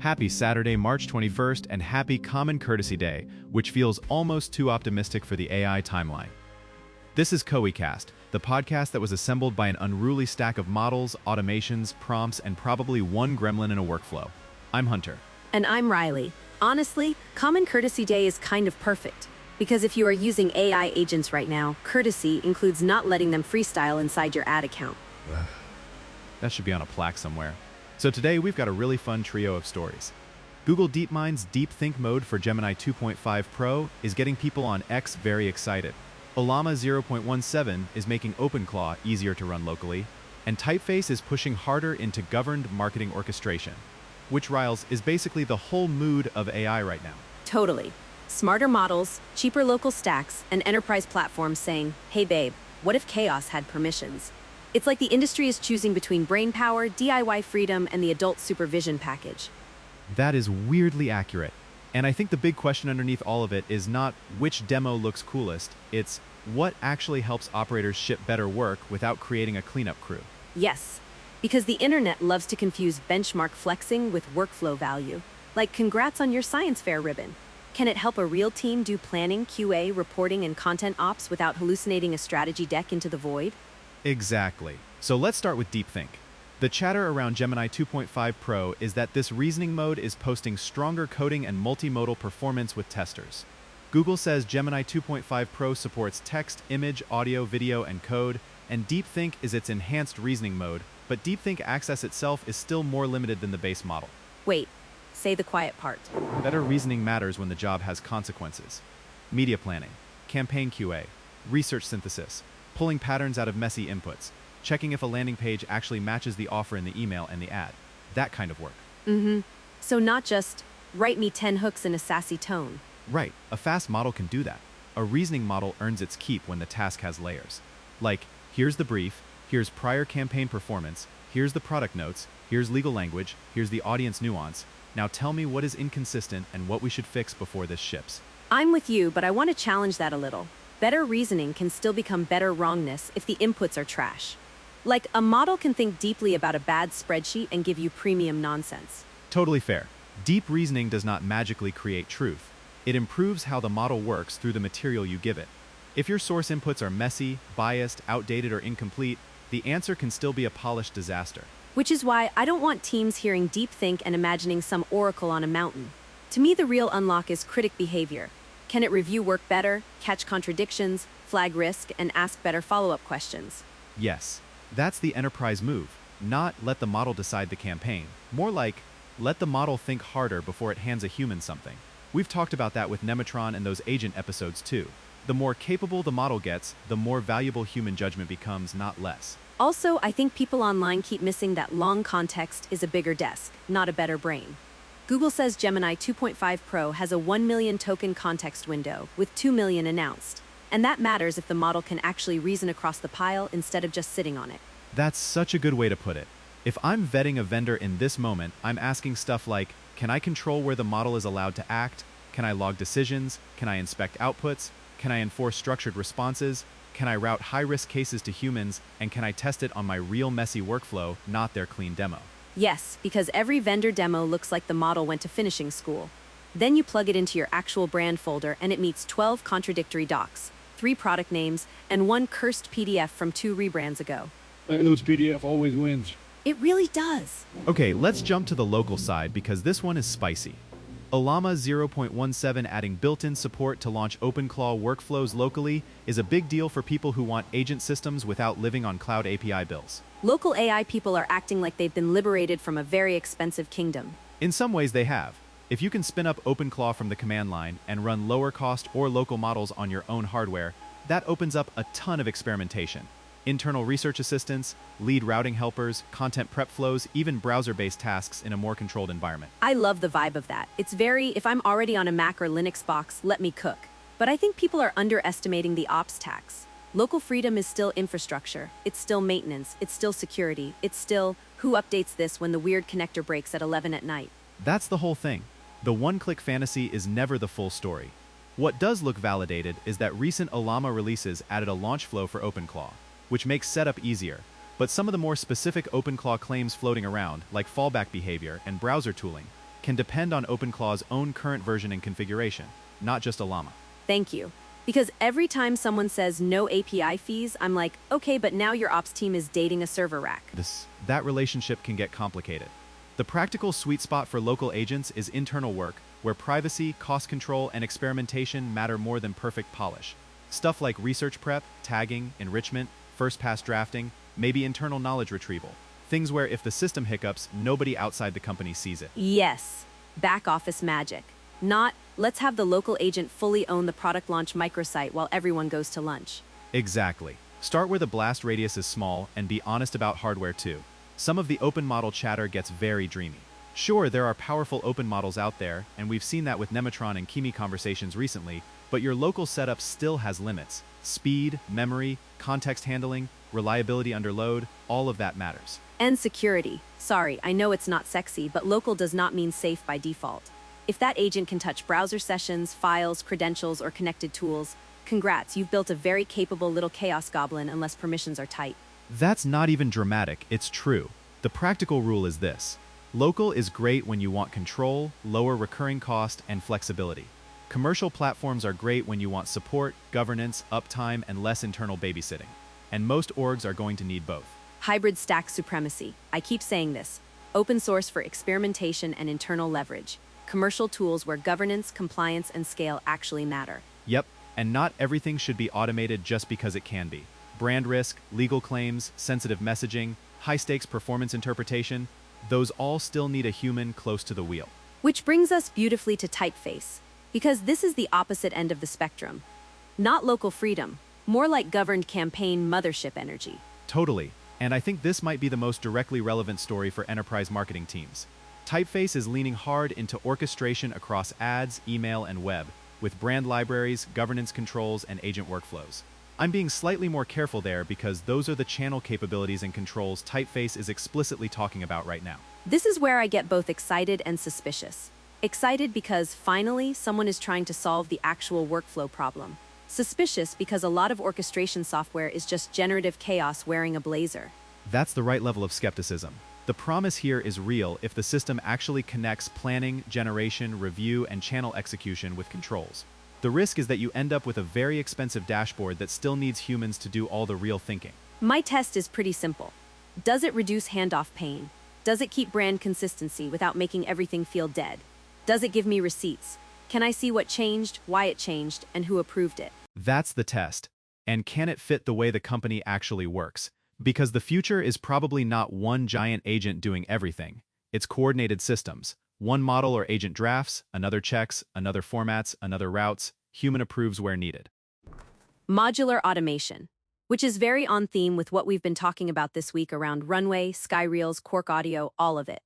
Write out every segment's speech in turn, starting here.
Happy Saturday, March 21st, and happy Common Courtesy Day, which feels almost too optimistic for the AI timeline. This is CoeCast, the podcast that was assembled by an unruly stack of models, automations, prompts, and probably one gremlin in a workflow. I'm Hunter. And I'm Riley. Honestly, Common Courtesy Day is kind of perfect. Because if you are using AI agents right now, courtesy includes not letting them freestyle inside your ad account. That should be on a plaque somewhere. So today we've got a really fun trio of stories. Google DeepMind's Deep Think mode for Gemini 2.5 Pro is getting people on X very excited. Ollama 0.17 is making OpenClaw easier to run locally, and Typeface is pushing harder into governed marketing orchestration, which, Riles, is basically the whole mood of AI right now. Totally. Smarter models, cheaper local stacks, and enterprise platforms saying, hey babe, what if chaos had permissions? It's like the industry is choosing between brainpower, DIY freedom, and the adult supervision package. That is weirdly accurate. And I think the big question underneath all of it is not which demo looks coolest, it's what actually helps operators ship better work without creating a cleanup crew. Yes, because the internet loves to confuse benchmark flexing with workflow value. Like, congrats on your science fair ribbon. Can it help a real team do planning, QA, reporting, and content ops without hallucinating a strategy deck into the void? Exactly. So let's start with Deep Think. The chatter around Gemini 2.5 Pro is that this reasoning mode is posting stronger coding and multimodal performance with testers. Google says Gemini 2.5 Pro supports text, image, audio, video, and code, and Deep Think is its enhanced reasoning mode, but Deep Think access itself is still more limited than the base model. Wait, say the quiet part. Better reasoning matters when the job has consequences. Media planning, campaign QA, research synthesis, pulling patterns out of messy inputs, checking if a landing page actually matches the offer in the email and the ad. That kind of work. So not just, write me 10 hooks in a sassy tone. Right, a fast model can do that. A reasoning model earns its keep when the task has layers. Like, here's the brief, here's prior campaign performance, here's the product notes, here's legal language, here's the audience nuance. Now tell me what is inconsistent and what we should fix before this ships. I'm with you, but I want to challenge that a little. Better reasoning can still become better wrongness if the inputs are trash. Like, a model can think deeply about a bad spreadsheet and give you premium nonsense. Totally fair. Deep reasoning does not magically create truth. It improves how the model works through the material you give it. If your source inputs are messy, biased, outdated, or incomplete, the answer can still be a polished disaster. Which is why I don't want teams hearing deep think and imagining some oracle on a mountain. To me, the real unlock is critic behavior. Can it review work better, catch contradictions, flag risk, and ask better follow-up questions? Yes, that's the enterprise move. Not let the model decide the campaign. More like, let the model think harder before it hands a human something. We've talked about that with Nematron and those agent episodes too. The more capable the model gets, the more valuable human judgment becomes, not less. Also, I think people online keep missing that long context is a bigger desk, not a better brain. Google says Gemini 2.5 Pro has a 1 million token context window, with 2 million announced. And that matters if the model can actually reason across the pile instead of just sitting on it. That's such a good way to put it. If I'm vetting a vendor in this moment, I'm asking stuff like, can I control where the model is allowed to act? Can I log decisions? Can I inspect outputs? Can I enforce structured responses? Can I route high-risk cases to humans? And can I test it on my real messy workflow, not their clean demo? Yes, because every vendor demo looks like the model went to finishing school. Then you plug it into your actual brand folder and it meets 12 contradictory docs, 3 product names, and 1 cursed PDF from 2 rebrands ago. Those PDF always wins. It really does. Okay, let's jump to the local side because this one is spicy. Ollama 0.17 adding built-in support to launch OpenClaw workflows locally is a big deal for people who want agent systems without living on cloud API bills. Local AI people are acting like they've been liberated from a very expensive kingdom. In some ways they have. If you can spin up OpenClaw from the command line and run lower cost or local models on your own hardware, that opens up a ton of experimentation. Internal research assistants, lead routing helpers, content prep flows, even browser-based tasks in a more controlled environment. I love the vibe of that. It's very, if I'm already on a Mac or Linux box, let me cook. But I think people are underestimating the ops tax. Local freedom is still infrastructure. It's still maintenance. It's still security. It's still, who updates this when the weird connector breaks at 11 at night? That's the whole thing. The one-click fantasy is never the full story. What does look validated is that recent Ollama releases added a launch flow for OpenClaw, which makes setup easier, but some of the more specific OpenClaw claims floating around, like fallback behavior and browser tooling, can depend on OpenClaw's own current version and configuration, not just Ollama. Thank you. Because every time someone says no API fees, I'm like, okay, but now your ops team is dating a server rack. That relationship can get complicated. The practical sweet spot for local agents is internal work, where privacy, cost control, and experimentation matter more than perfect polish. Stuff like research prep, tagging, enrichment, first-pass drafting, maybe internal knowledge retrieval. Things where if the system hiccups, nobody outside the company sees it. Yes, back office magic. Not, let's have the local agent fully own the product launch microsite while everyone goes to lunch. Exactly. Start where the blast radius is small and be honest about hardware too. Some of the open model chatter gets very dreamy. Sure, there are powerful open models out there, and we've seen that with Nematron and Kimi conversations recently, but your local setup still has limits. Speed, memory, context handling, reliability under load, all of that matters. And security. Sorry, I know it's not sexy, but local does not mean safe by default. If that agent can touch browser sessions, files, credentials, or connected tools, congrats, you've built a very capable little chaos goblin unless permissions are tight. That's not even dramatic, it's true. The practical rule is this. Local is great when you want control, lower recurring cost, and flexibility. Commercial platforms are great when you want support, governance, uptime, and less internal babysitting. And most orgs are going to need both. Hybrid stack supremacy. I keep saying this. Open source for experimentation and internal leverage. Commercial tools where governance, compliance, and scale actually matter. Yep, and not everything should be automated just because it can be. Brand risk, legal claims, sensitive messaging, high-stakes performance interpretation, those all still need a human close to the wheel. Which brings us beautifully to Typeface, because this is the opposite end of the spectrum. Not local freedom, more like governed campaign mothership energy. Totally, and I think this might be the most directly relevant story for enterprise marketing teams. Typeface is leaning hard into orchestration across ads, email, and web, with brand libraries, governance controls, and agent workflows. I'm being slightly more careful there because those are the channel capabilities and controls Typeface is explicitly talking about right now. This is where I get both excited and suspicious. Excited because, finally, someone is trying to solve the actual workflow problem. Suspicious because a lot of orchestration software is just generative chaos wearing a blazer. That's the right level of skepticism. The promise here is real if the system actually connects planning, generation, review, and channel execution with controls. The risk is that you end up with a very expensive dashboard that still needs humans to do all the real thinking. My test is pretty simple. Does it reduce handoff pain? Does it keep brand consistency without making everything feel dead? Does it give me receipts? Can I see what changed, why it changed, and who approved it? That's the test. And can it fit the way the company actually works? Because the future is probably not one giant agent doing everything. It's coordinated systems. One model or agent drafts, another checks, another formats, another routes, human approves where needed. Modular automation, which is very on theme with what we've been talking about this week around Runway, Skyreels, Quark Audio, all of it.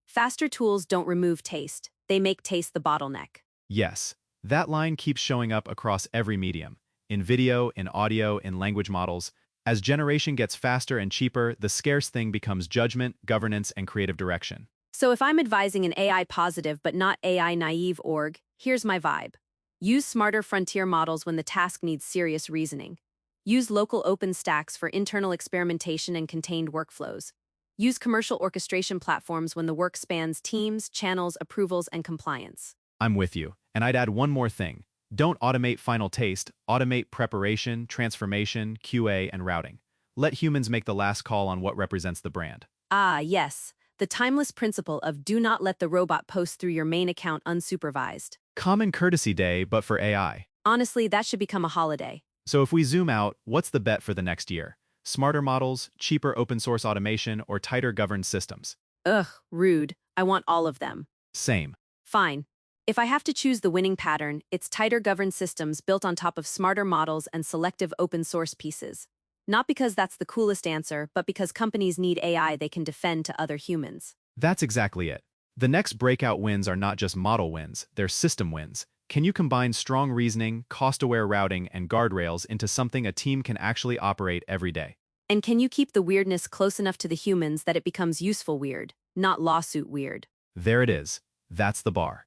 Faster tools don't remove taste. They make taste the bottleneck. Yes, that line keeps showing up across every medium. In video, in audio, in language models. As generation gets faster and cheaper, the scarce thing becomes judgment, governance, and creative direction. So if I'm advising an AI positive but not AI naive org, here's my vibe. Use smarter frontier models when the task needs serious reasoning. Use local open stacks for internal experimentation and contained workflows. Use commercial orchestration platforms when the work spans teams, channels, approvals, and compliance. I'm with you, and I'd add one more thing. Don't automate final taste, automate preparation, transformation, QA, and routing. Let humans make the last call on what represents the brand. Ah, yes. The timeless principle of do not let the robot post through your main account unsupervised. Common courtesy day, but for AI. Honestly, that should become a holiday. So if we zoom out, what's the bet for the next year? Smarter models, cheaper open source automation, or tighter governed systems? Ugh, rude. I want all of them. Same. Fine. If I have to choose the winning pattern, it's tighter governed systems built on top of smarter models and selective open source pieces. Not because that's the coolest answer, but because companies need AI they can defend to other humans. That's exactly it. The next breakout wins are not just model wins, they're system wins. Can you combine strong reasoning, cost-aware routing, and guardrails into something a team can actually operate every day? And can you keep the weirdness close enough to the humans that it becomes useful weird, not lawsuit weird? There it is. That's the bar.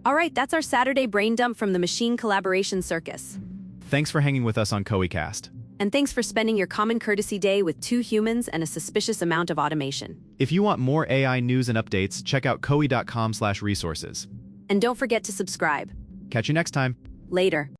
All right, that's our Saturday brain dump from the Machine Collaboration Circus. Thanks for hanging with us on CoeCast. And thanks for spending your common courtesy day with 2 humans and a suspicious amount of automation. If you want more AI news and updates, check out koei.com/resources. And don't forget to subscribe. Catch you next time. Later.